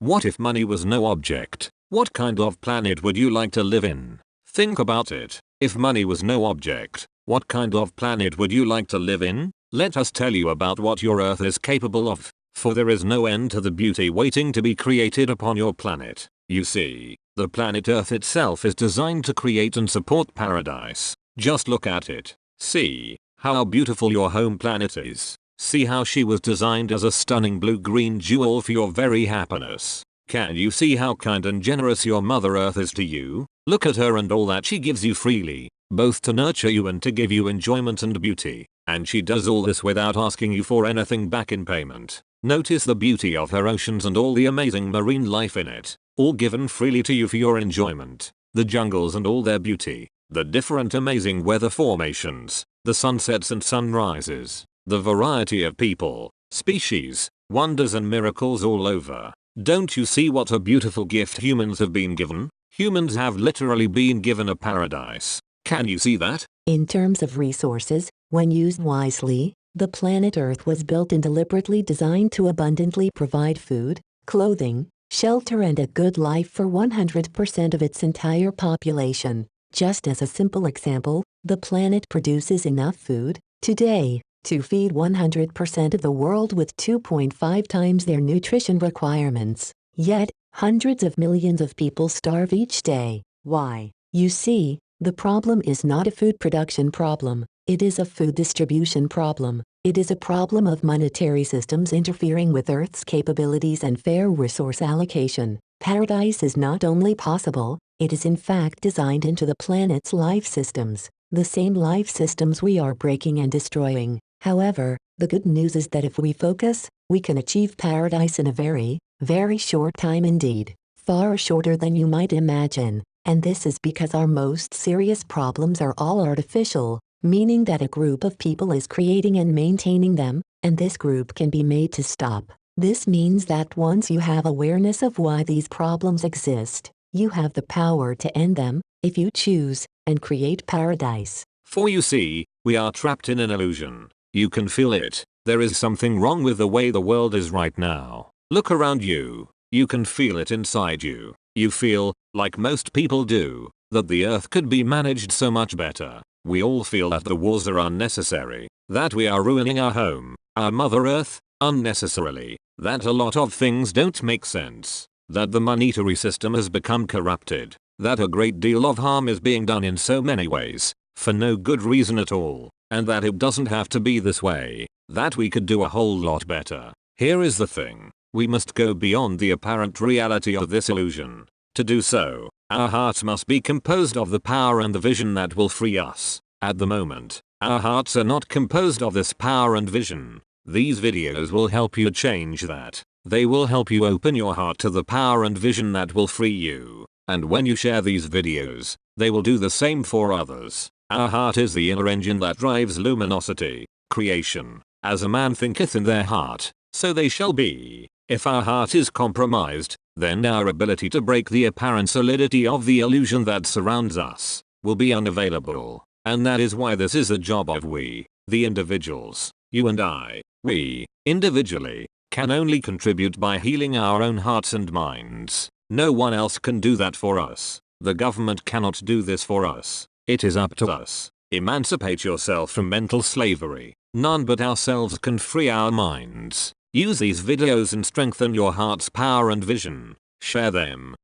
What if money was no object? What kind of planet would you like to live in? Think about it. If money was no object, what kind of planet would you like to live in? Let us tell you about what your Earth is capable of, for there is no end to the beauty waiting to be created upon your planet. You see, the planet Earth itself is designed to create and support paradise. Just look at it. See how beautiful your home planet is. See how she was designed as a stunning blue-green jewel for your very happiness. Can you see how kind and generous your Mother Earth is to you? Look at her and all that she gives you freely, both to nurture you and to give you enjoyment and beauty. And she does all this without asking you for anything back in payment. Notice the beauty of her oceans and all the amazing marine life in it, all given freely to you for your enjoyment. The jungles and all their beauty, the different amazing weather formations, the sunsets and sunrises, the variety of people, species, wonders and miracles all over. Don't you see what a beautiful gift humans have been given? Humans have literally been given a paradise. Can you see that? In terms of resources, when used wisely, the planet Earth was built and deliberately designed to abundantly provide food, clothing, shelter and a good life for 100% of its entire population. Just as a simple example, the planet produces enough food, today, to feed 100% of the world with 2.5 times their nutrition requirements. Yet, hundreds of millions of people starve each day. Why? You see, the problem is not a food production problem. It is a food distribution problem. It is a problem of monetary systems interfering with Earth's capabilities and fair resource allocation. Paradise is not only possible, it is in fact designed into the planet's life systems, the same life systems we are breaking and destroying. However, the good news is that if we focus, we can achieve paradise in a very, very short time indeed, far shorter than you might imagine. And this is because our most serious problems are all artificial, meaning that a group of people is creating and maintaining them, and this group can be made to stop. This means that once you have awareness of why these problems exist, you have the power to end them, if you choose, and create paradise. For you see, we are trapped in an illusion. You can feel it. There is something wrong with the way the world is right now. Look around you. You can feel it inside you. You feel, like most people do, that the Earth could be managed so much better. We all feel that the wars are unnecessary, that we are ruining our home, our Mother Earth, unnecessarily, that a lot of things don't make sense, that the monetary system has become corrupted, that a great deal of harm is being done in so many ways, for no good reason at all, and that it doesn't have to be this way, that we could do a whole lot better. Here is the thing. We must go beyond the apparent reality of this illusion. To do so, our hearts must be composed of the power and the vision that will free us. At the moment, our hearts are not composed of this power and vision. These videos will help you change that. They will help you open your heart to the power and vision that will free you. And when you share these videos, they will do the same for others. Our heart is the inner engine that drives luminosity, creation. As a man thinketh in their heart, so they shall be. If our heart is compromised, then our ability to break the apparent solidity of the illusion that surrounds us will be unavailable. And that is why this is a job of we, the individuals. You and I, we, individually, can only contribute by healing our own hearts and minds. No one else can do that for us. The government cannot do this for us. It is up to us. Emancipate yourself from mental slavery. None but ourselves can free our minds. Use these videos and strengthen your heart's power and vision. Share them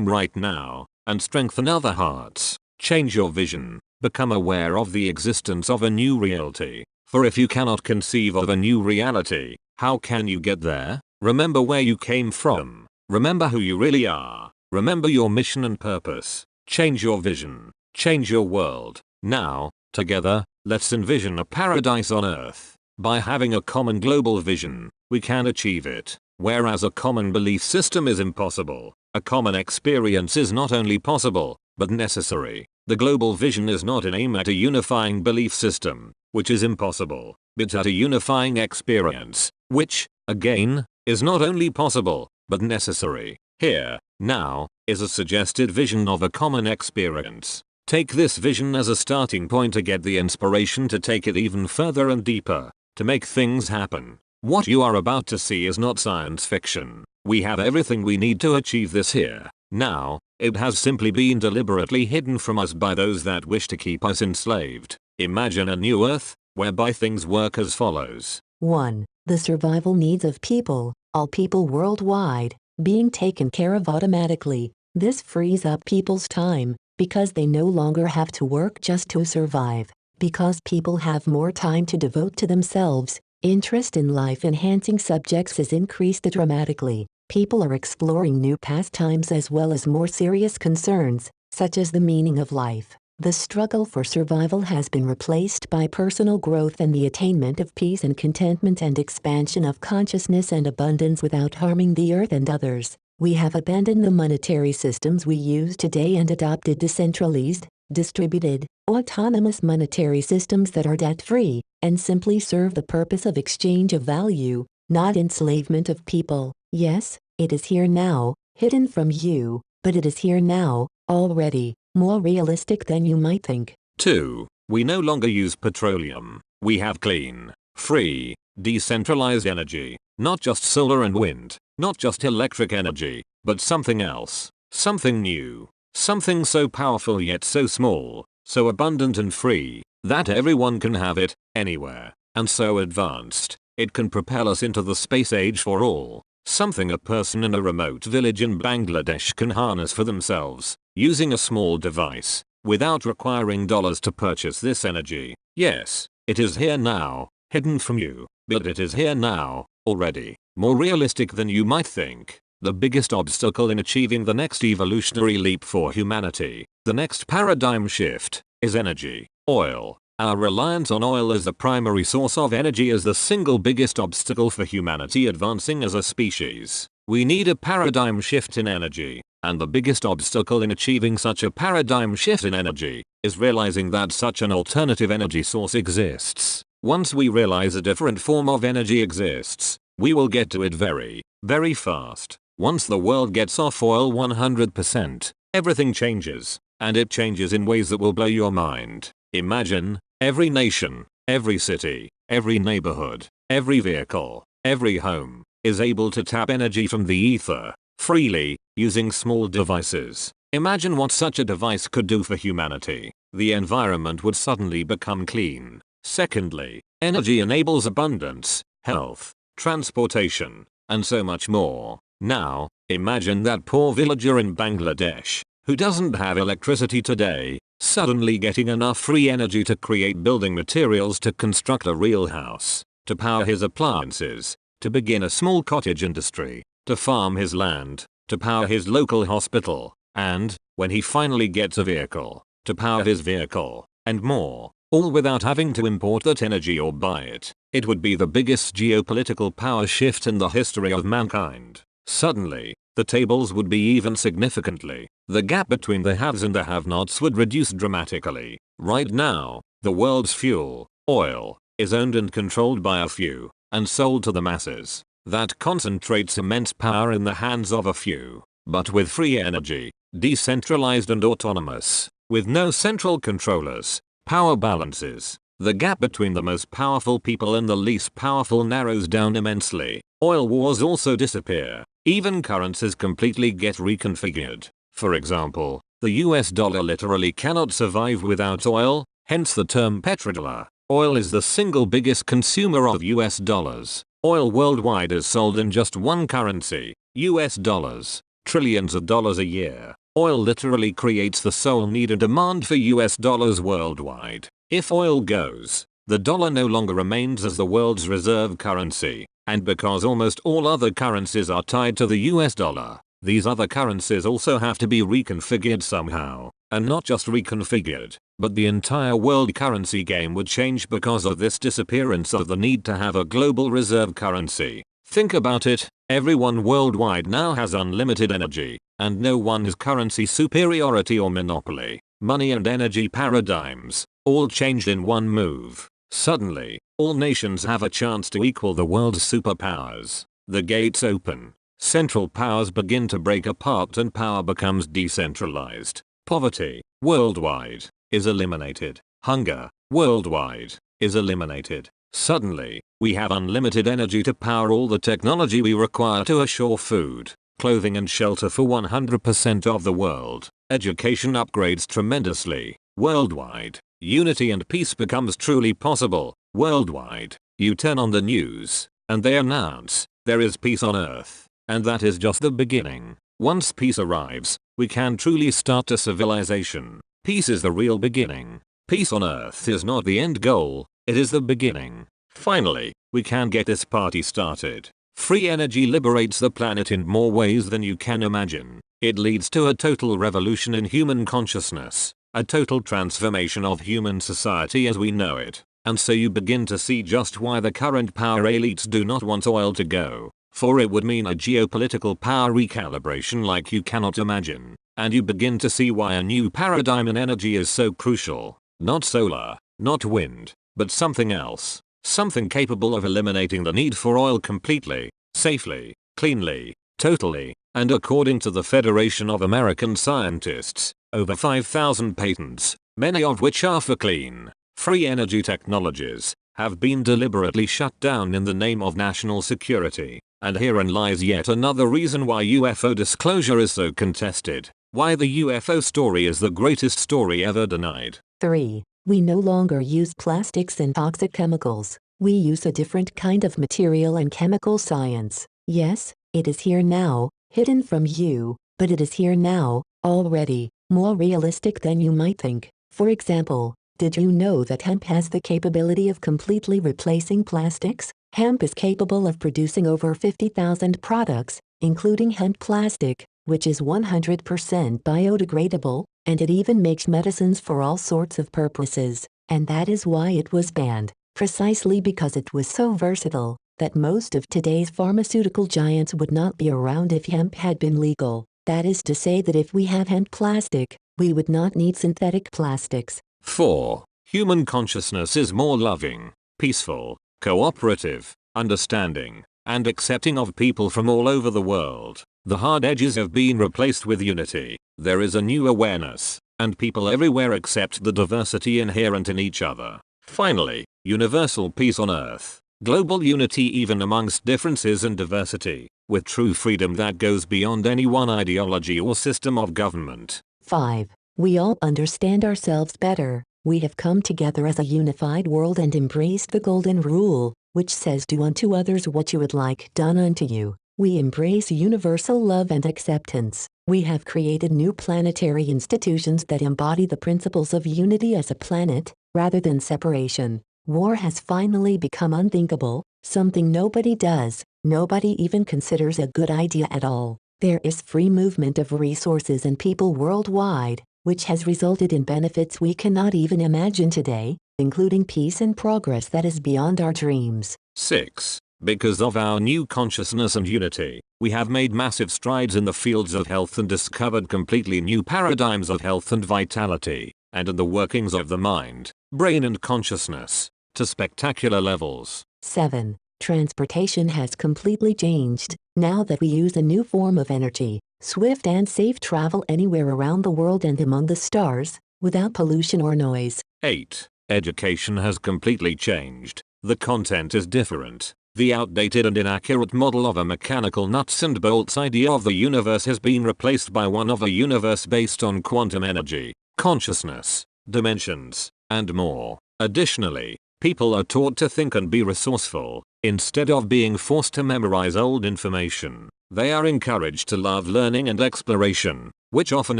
right now, and strengthen other hearts. Change your vision. Become aware of the existence of a new reality. For if you cannot conceive of a new reality, how can you get there? Remember where you came from. Remember who you really are. Remember your mission and purpose. Change your vision. Change your world. Now, together, let's envision a paradise on Earth. By having a common global vision, we can achieve it. Whereas a common belief system is impossible, a common experience is not only possible, but necessary. The global vision is not an aim at a unifying belief system, which is impossible, but at a unifying experience, which, again, is not only possible, but necessary. Here, now, is a suggested vision of a common experience. Take this vision as a starting point to get the inspiration to take it even further and deeper, to make things happen. What you are about to see is not science fiction. We have everything we need to achieve this here. Now, it has simply been deliberately hidden from us by those that wish to keep us enslaved. Imagine a new Earth, whereby things work as follows. 1. The survival needs of people, all people worldwide, being taken care of automatically. This frees up people's time, because they no longer have to work just to survive. Because people have more time to devote to themselves, interest in life-enhancing subjects has increased dramatically. People are exploring new pastimes as well as more serious concerns, such as the meaning of life. The struggle for survival has been replaced by personal growth and the attainment of peace and contentment and expansion of consciousness and abundance without harming the earth and others. We have abandoned the monetary systems we use today and adopted decentralized, distributed, autonomous monetary systems that are debt-free, and simply serve the purpose of exchange of value, not enslavement of people. Yes, it is here now, hidden from you, but it is here now, already, more realistic than you might think. 2. We no longer use petroleum. We have clean, free, decentralized energy. Not just solar and wind, not just electric energy, but something else. Something new. Something so powerful yet so small, so abundant and free, that everyone can have it, anywhere. And so advanced, it can propel us into the space age for all. Something a person in a remote village in Bangladesh can harness for themselves, using a small device, without requiring dollars to purchase this energy. Yes, it is here now, hidden from you, but it is here now, already. More realistic than you might think. The biggest obstacle in achieving the next evolutionary leap for humanity, the next paradigm shift, is energy. Oil. Our reliance on oil as the primary source of energy is the single biggest obstacle for humanity advancing as a species. We need a paradigm shift in energy, and the biggest obstacle in achieving such a paradigm shift in energy is realizing that such an alternative energy source exists. Once we realize a different form of energy exists, we will get to it very, very fast. Once the world gets off oil 100%, everything changes, and it changes in ways that will blow your mind. Imagine, every nation, every city, every neighborhood, every vehicle, every home, is able to tap energy from the ether, freely, using small devices. Imagine what such a device could do for humanity. The environment would suddenly become clean. Secondly, energy enables abundance, health, transportation, and so much more. Now, imagine that poor villager in Bangladesh, who doesn't have electricity today, suddenly getting enough free energy to create building materials to construct a real house, to power his appliances, to begin a small cottage industry, to farm his land, to power his local hospital, and, when he finally gets a vehicle, to power his vehicle, and more, all without having to import that energy or buy it. It would be the biggest geopolitical power shift in the history of mankind. Suddenly, the tables would be even significantly. The gap between the haves and the have-nots would reduce dramatically. Right now, the world's fuel, oil, is owned and controlled by a few, and sold to the masses. That concentrates immense power in the hands of a few. But with free energy, decentralized and autonomous, with no central controllers, power balances, the gap between the most powerful people and the least powerful narrows down immensely. Oil wars also disappear. Even currencies completely get reconfigured. For example, the US dollar literally cannot survive without oil, hence the term petrodollar. Oil is the single biggest consumer of US dollars. Oil worldwide is sold in just one currency, US dollars. Trillions of dollars a year. Oil literally creates the sole need and demand for US dollars worldwide. If oil goes, the dollar no longer remains as the world's reserve currency. And because almost all other currencies are tied to the US dollar, these other currencies also have to be reconfigured somehow. And not just reconfigured, but the entire world currency game would change because of this disappearance of the need to have a global reserve currency. Think about it, everyone worldwide now has unlimited energy, and no one has currency superiority or monopoly. Money and energy paradigms, all changed in one move. Suddenly, all nations have a chance to equal the world's superpowers. The gates open. Central powers begin to break apart and power becomes decentralized. Poverty, worldwide, is eliminated. Hunger, worldwide, is eliminated. Suddenly, we have unlimited energy to power all the technology we require to assure food, clothing and shelter for 100% of the world. Education upgrades tremendously. Worldwide, unity and peace becomes truly possible. Worldwide, you turn on the news, and they announce, there is peace on earth. And that is just the beginning. Once peace arrives, we can truly start a civilization. Peace is the real beginning. Peace on earth is not the end goal, it is the beginning. Finally, we can get this party started. Free energy liberates the planet in more ways than you can imagine. It leads to a total revolution in human consciousness, a total transformation of human society as we know it. And so you begin to see just why the current power elites do not want oil to go, for it would mean a geopolitical power recalibration like you cannot imagine. And you begin to see why a new paradigm in energy is so crucial. Not solar, not wind, but something else. Something capable of eliminating the need for oil completely, safely, cleanly, totally, and according to the Federation of American Scientists, over 5,000 patents, many of which are for clean, free energy technologies, have been deliberately shut down in the name of national security. And herein lies yet another reason why UFO disclosure is so contested, why the UFO story is the greatest story ever denied. 3. We no longer use plastics and toxic chemicals. We use a different kind of material and chemical science. Yes, it is here now, hidden from you, but it is here now, already, more realistic than you might think. For example, did you know that hemp has the capability of completely replacing plastics? Hemp is capable of producing over 50,000 products, including hemp plastic, which is 100% biodegradable, and it even makes medicines for all sorts of purposes. And that is why it was banned, precisely because it was so versatile, that most of today's pharmaceutical giants would not be around if hemp had been legal. That is to say that if we have hemp plastic, we would not need synthetic plastics. 4. Human consciousness is more loving, peaceful, cooperative, understanding, and accepting of people from all over the world. The hard edges have been replaced with unity. There is a new awareness, and people everywhere accept the diversity inherent in each other. Finally, universal peace on earth. Global unity even amongst differences and diversity, with true freedom that goes beyond any one ideology or system of government. 5. We all understand ourselves better. We have come together as a unified world and embraced the golden rule, which says do unto others what you would like done unto you. We embrace universal love and acceptance. We have created new planetary institutions that embody the principles of unity as a planet, rather than separation. War has finally become unthinkable, something nobody does, nobody even considers a good idea at all. There is free movement of resources and people worldwide, which has resulted in benefits we cannot even imagine today, including peace and progress that is beyond our dreams. 6. Because of our new consciousness and unity, we have made massive strides in the fields of health and discovered completely new paradigms of health and vitality, and in the workings of the mind, brain and consciousness, to spectacular levels. 7. Transportation has completely changed, now that we use a new form of energy, swift and safe travel anywhere around the world and among the stars, without pollution or noise. 8. Education has completely changed. The content is different. The outdated and inaccurate model of a mechanical nuts and bolts idea of the universe has been replaced by one of a universe based on quantum energy, consciousness, dimensions, and more. Additionally, people are taught to think and be resourceful, instead of being forced to memorize old information. They are encouraged to love learning and exploration, which often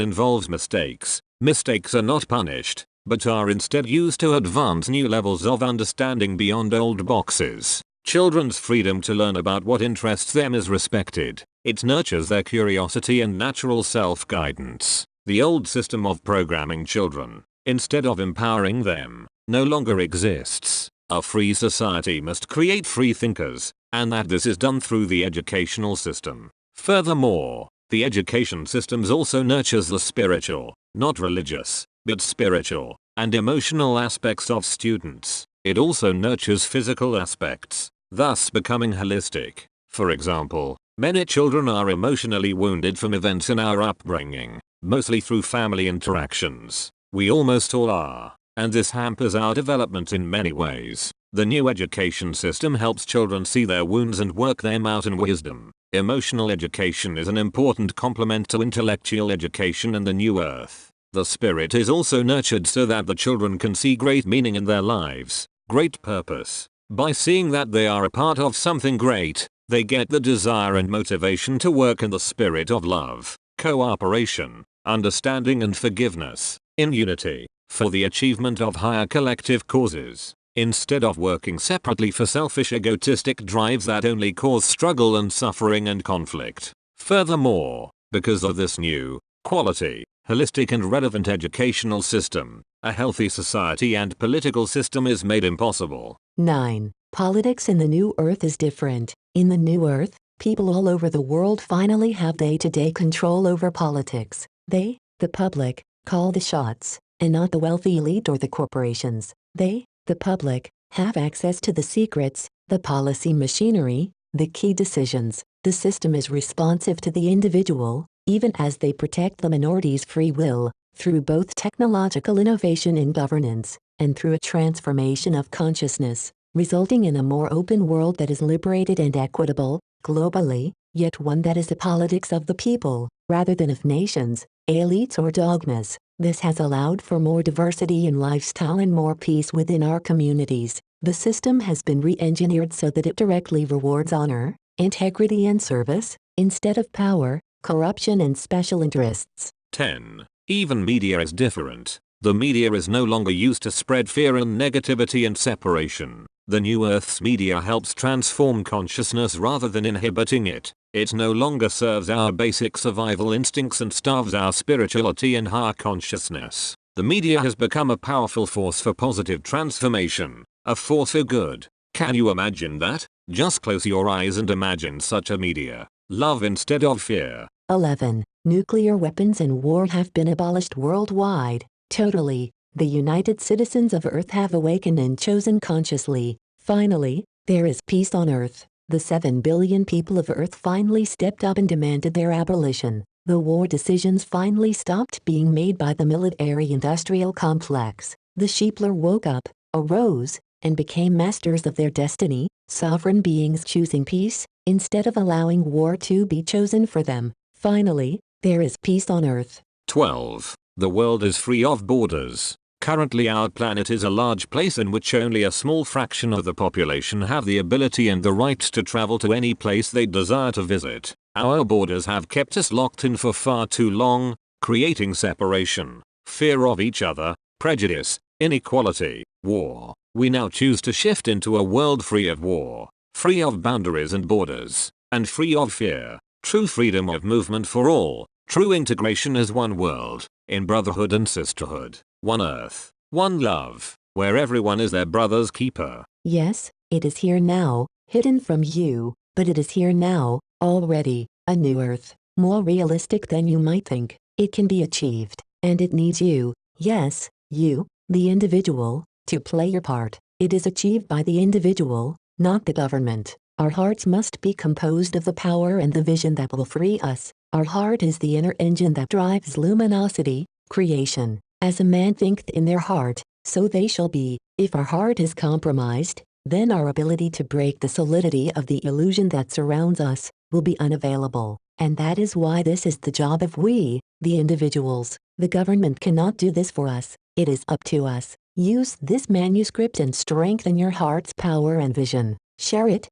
involves mistakes. Mistakes are not punished, but are instead used to advance new levels of understanding beyond old boxes. Children's freedom to learn about what interests them is respected. It nurtures their curiosity and natural self-guidance. The old system of programming children, instead of empowering them, no longer exists. A free society must create free thinkers, and that this is done through the educational system. Furthermore, the education system also nurtures the spiritual, not religious, but spiritual, and emotional aspects of students. It also nurtures physical aspects, thus becoming holistic. For example, many children are emotionally wounded from events in our upbringing, mostly through family interactions. We almost all are, and this hampers our development in many ways. The new education system helps children see their wounds and work them out in wisdom. Emotional education is an important complement to intellectual education in the new earth. The spirit is also nurtured so that the children can see great meaning in their lives, great purpose. By seeing that they are a part of something great, they get the desire and motivation to work in the spirit of love, cooperation, understanding and forgiveness, in unity, for the achievement of higher collective causes, instead of working separately for selfish egotistic drives that only cause struggle and suffering and conflict. Furthermore, because of this new, quality, holistic and relevant educational system, a healthy society and political system is made impossible. 9. Politics in the new earth is different. In the new earth, people all over the world finally have day-to-day control over politics. They, the public, call the shots, and not the wealthy elite or the corporations. They, the public, have access to the secrets, the policy machinery, the key decisions. The system is responsive to the individual, even as they protect the minority's free will, through both technological innovation in governance, and through a transformation of consciousness, resulting in a more open world that is liberated and equitable, globally, yet one that is the politics of the people, rather than of nations, elites or dogmas. This has allowed for more diversity in lifestyle and more peace within our communities. The system has been re-engineered so that it directly rewards honor, integrity and service, instead of power, corruption and special interests. 10. Even media is different. The media is no longer used to spread fear and negativity and separation. The new Earth's media helps transform consciousness rather than inhibiting it. It no longer serves our basic survival instincts and starves our spirituality and higher consciousness. The media has become a powerful force for positive transformation, a force for good. Can you imagine that? Just close your eyes and imagine such a media. Love instead of fear. 11. Nuclear weapons and war have been abolished worldwide. Totally. The united citizens of Earth have awakened and chosen consciously. Finally, there is peace on Earth. The 7 billion people of Earth finally stepped up and demanded their abolition. The war decisions finally stopped being made by the military-industrial complex. The Sheepler woke up, arose, and became masters of their destiny, sovereign beings choosing peace, instead of allowing war to be chosen for them. Finally, there is peace on Earth. 12. The world is free of borders. Currently our planet is a large place in which only a small fraction of the population have the ability and the right to travel to any place they desire to visit. Our borders have kept us locked in for far too long, creating separation, fear of each other, prejudice, inequality, war. We now choose to shift into a world free of war, free of boundaries and borders, and free of fear. True freedom of movement for all, true integration as one world, in brotherhood and sisterhood, one earth, one love, where everyone is their brother's keeper. Yes, it is here now, hidden from you, but it is here now, already, a new Earth, more realistic than you might think. It can be achieved, and it needs you, yes, you, the individual, to play your part. It is achieved by the individual, not the government. Our hearts must be composed of the power and the vision that will free us. Our heart is the inner engine that drives luminosity, creation. As a man thinketh in their heart, so they shall be. If our heart is compromised, then our ability to break the solidity of the illusion that surrounds us will be unavailable. And that is why this is the job of we, the individuals. The government cannot do this for us. It is up to us. Use this manuscript and strengthen your heart's power and vision. Share it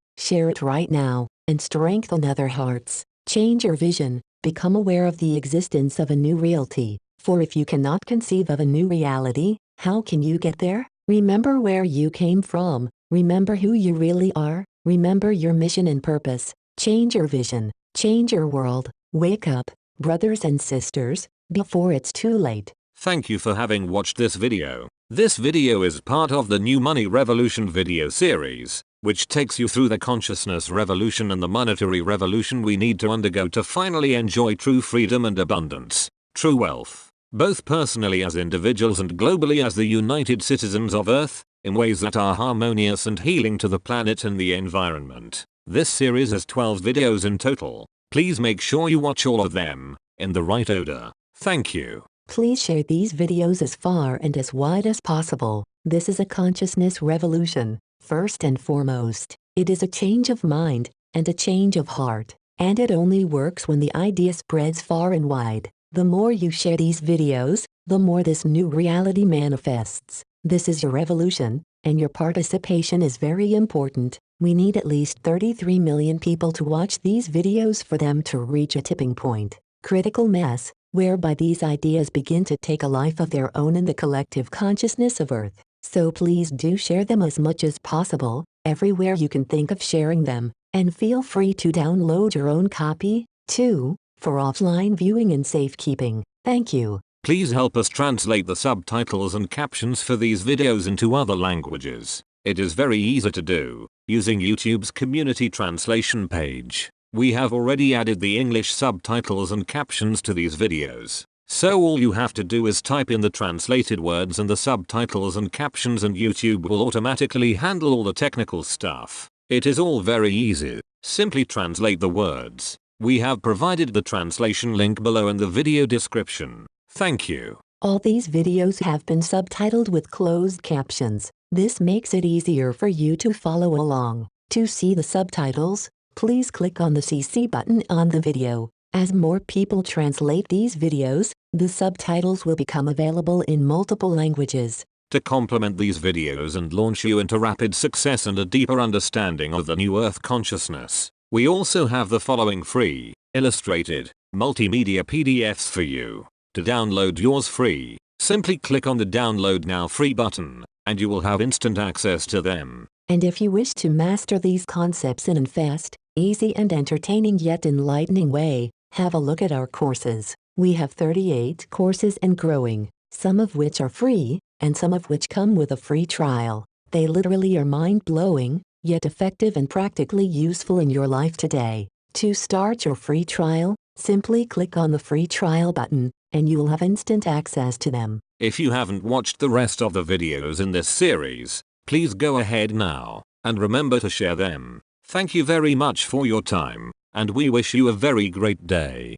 right now, and strengthen other hearts. Change your vision, become aware of the existence of a new reality. For if you cannot conceive of a new reality, how can you get there? Remember where you came from. Remember who you really are. Remember your mission and purpose. Change your vision. Change your world. Wake up, brothers and sisters, before it's too late. Thank you for having watched this video. This video is part of the New Money Revolution video series, which takes you through the consciousness revolution and the monetary revolution we need to undergo to finally enjoy true freedom and abundance, true wealth, both personally as individuals and globally as the united citizens of Earth, in ways that are harmonious and healing to the planet and the environment. This series has 12 videos in total. Please make sure you watch all of them, in the right order. Thank you. Please share these videos as far and as wide as possible. This is a consciousness revolution. First and foremost, it is a change of mind and a change of heart, and it only works when the idea spreads far and wide. The more you share these videos, the more this new reality manifests. This is your revolution, and your participation is very important. We need at least 33 million people to watch these videos for them to reach a tipping point, critical mass, whereby these ideas begin to take a life of their own in the collective consciousness of Earth. So please do share them as much as possible, everywhere you can think of sharing them, and feel free to download your own copy, too, for offline viewing and safekeeping. Thank you. Please help us translate the subtitles and captions for these videos into other languages. It is very easy to do, using YouTube's community translation page. We have already added the English subtitles and captions to these videos. So all you have to do is type in the translated words and the subtitles and captions, and YouTube will automatically handle all the technical stuff. It is all very easy. Simply translate the words. We have provided the translation link below in the video description. Thank you. All these videos have been subtitled with closed captions. This makes it easier for you to follow along. To see the subtitles, please click on the CC button on the video. As more people translate these videos, the subtitles will become available in multiple languages. To complement these videos and launch you into rapid success and a deeper understanding of the new Earth consciousness, we also have the following free, illustrated, multimedia PDFs for you. To download yours free, simply click on the Download Now Free button, and you will have instant access to them. And if you wish to master these concepts in a fast, easy and entertaining yet enlightening way, have a look at our courses. We have 38 courses and growing, some of which are free, and some of which come with a free trial. They literally are mind-blowing, yet effective and practically useful in your life today. To start your free trial, simply click on the free trial button, and you will have instant access to them. If you haven't watched the rest of the videos in this series, please go ahead now, and remember to share them. Thank you very much for your time, and we wish you a very great day.